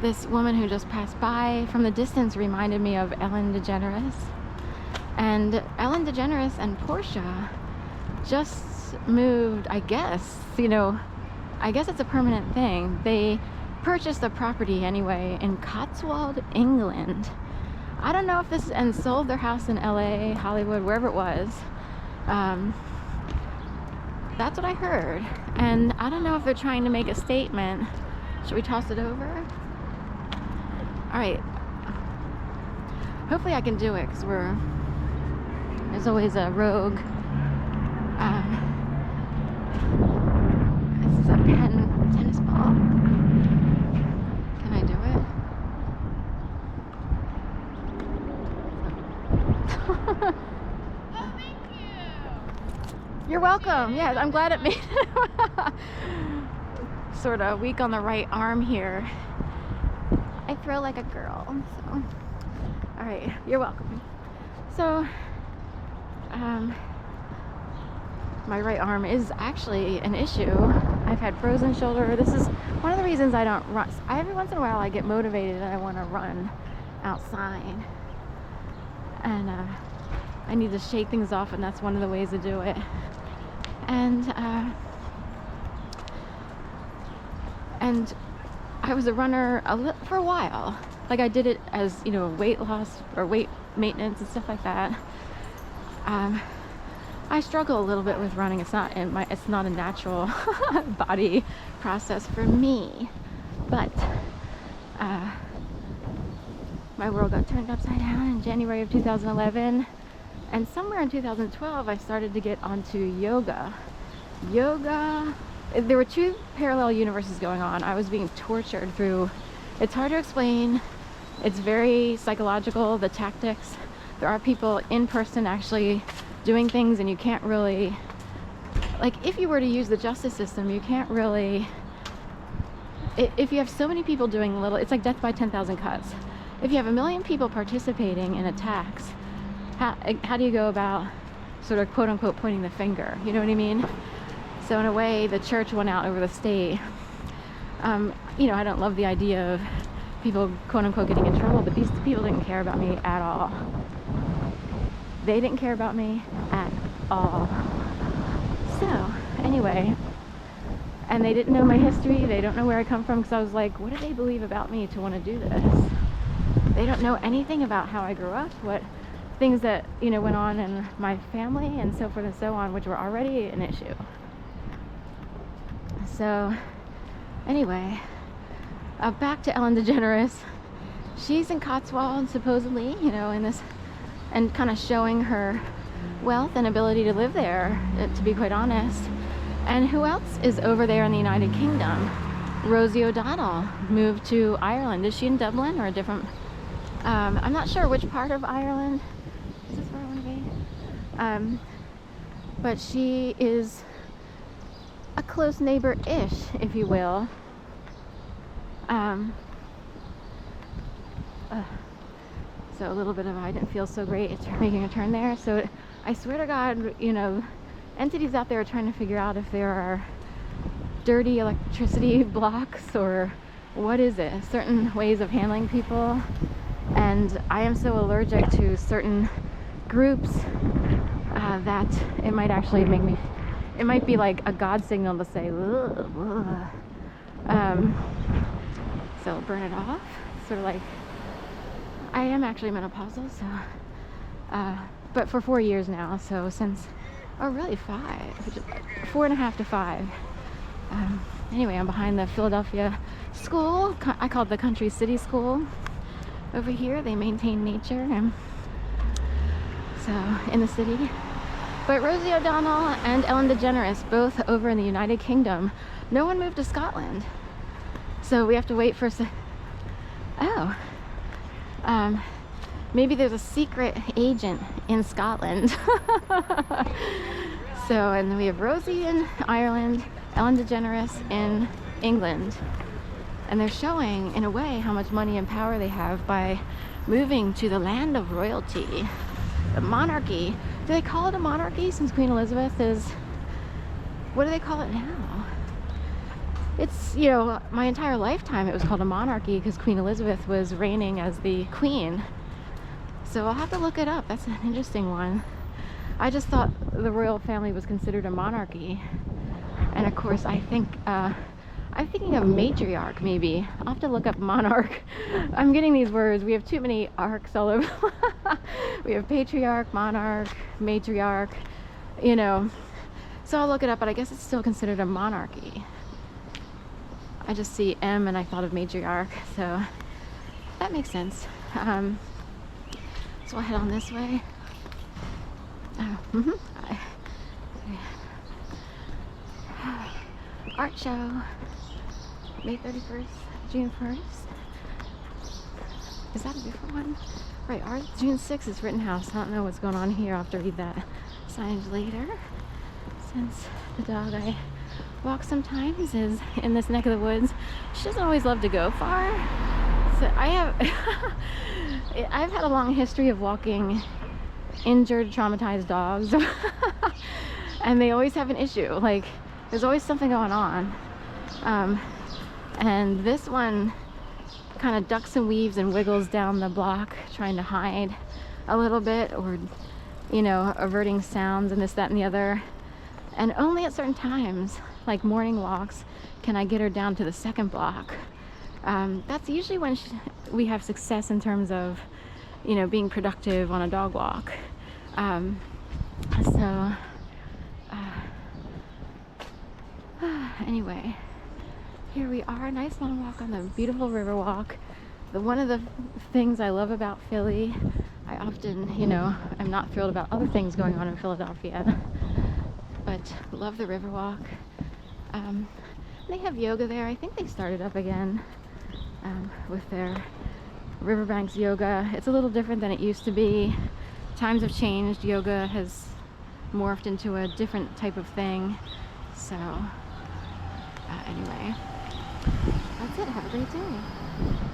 this woman who just passed by from the distance reminded me of Ellen DeGeneres. And Ellen DeGeneres and Portia just moved, I guess, you know, I guess it's a permanent thing. They purchased the property anyway in Cotswold, England. I don't know if this, and sold their house in LA, Hollywood, wherever it was. That's what I heard. And I don't know if they're trying to make a statement. Should we toss it over? All right. Hopefully I can do it, because there's always a rogue. This is a tennis ball. Can I do it? Oh, thank you. You're welcome. Yes, I'm glad it made it. Sort of weak on the right arm here. I throw like a girl, so. All right, you're welcome. So, my right arm is actually an issue. I've had frozen shoulder. This is one of the reasons I don't run. Every once in a while I get motivated and I want to run outside. And I need to shake things off, and that's one of the ways to do it. And I was a runner for a while. Like I did it as, you know, weight loss or weight maintenance and stuff like that. I struggle a little bit with running. It's not a natural body process for me. But my world got turned upside down in January of 2011, and somewhere in 2012 I started to get onto yoga. There were two parallel universes going on. I was being tortured through, it's hard to explain, it's very psychological, the tactics. There are people in person actually doing things, and you can't really, like, if you were to use the justice system, you can't really, if you have so many people doing little, it's like death by 10,000 cuts. If you have 1 million people participating in attacks, how do you go about sort of quote unquote pointing the finger? You know what I mean? So in a way, the church went out over the state. You know, I don't love the idea of people quote unquote getting in trouble, but these people didn't care about me at all. They didn't care about me at all. So anyway, and they didn't know my history. They don't know where I come from, because I was like, what do they believe about me to want to do this? They don't know anything about how I grew up, what things that, you know, went on in my family and so forth and so on, which were already an issue. So anyway, back to Ellen DeGeneres. She's in Cotswold, supposedly, you know, in this, and kind of showing her wealth and ability to live there, to be quite honest. And who else is over there in the United Kingdom? Rosie O'Donnell moved to Ireland. Is she in Dublin or a different? I'm not sure which part of Ireland. Is this where I want to be? But she is a close neighbor-ish, if you will. So a little bit of, I didn't feel so great making a turn there. So I swear to God, you know, entities out there are trying to figure out if there are dirty electricity blocks or what is it, certain ways of handling people. And I am so allergic to certain groups that it might actually make me, it might be like a God signal to say, ugh, ugh. So burn it off, sort of like, I am actually menopausal, so, but for 4 years now, so since, oh really 5, 4.5 to 5. Anyway, I'm behind the Philadelphia school. I call it the Country City School. Over here, they maintain nature, and so in the city. But Rosie O'Donnell and Ellen DeGeneres, both over in the United Kingdom. No one moved to Scotland, so we have to wait for. Oh, maybe there's a secret agent in Scotland. So, and then we have Rosie in Ireland, Ellen DeGeneres in England. And they're showing, in a way, how much money and power they have by moving to the land of royalty, the monarchy. Do they call it a monarchy since Queen Elizabeth is, what do they call it now? it's, you know, my entire lifetime it was called a monarchy because Queen Elizabeth was reigning as the queen. So I'll have to look it up. That's an interesting one. I just thought the royal family was considered a monarchy. And of course, I think, I'm thinking of matriarch, maybe. I'll have to look up monarch. I'm getting these words. We have too many arcs all over. We have patriarch, monarch, matriarch, you know. So I'll look it up, but I guess it's still considered a monarchy. I just see M and I thought of matriarch, so that makes sense. So I'll head on this way. Oh, art show, May 31st, June 1st. Is that a different one? Right, ours, June 6th is Rittenhouse. I don't know what's going on here. I'll have to read that signage later. Since the dog I walk sometimes is in this neck of the woods, she doesn't always love to go far. So I've had a long history of walking injured, traumatized dogs, and they always have an issue. Like, there's always something going on. And this one kind of ducks and weaves and wiggles down the block, trying to hide a little bit, or, you know, averting sounds and this, that, and the other. And only at certain times, like morning walks, can I get her down to the second block. That's usually when we have success in terms of, you know, being productive on a dog walk. Anyway, here we are, a nice long walk on the beautiful river walk. One of the things I love about Philly, I often, you know, I'm not thrilled about other things going on in Philadelphia, but love the river walk. They have yoga there. I think they started up again with their Riverbanks yoga. It's a little different than it used to be. Times have changed. Yoga has morphed into a different type of thing. So anyway, that's it. Have a great day.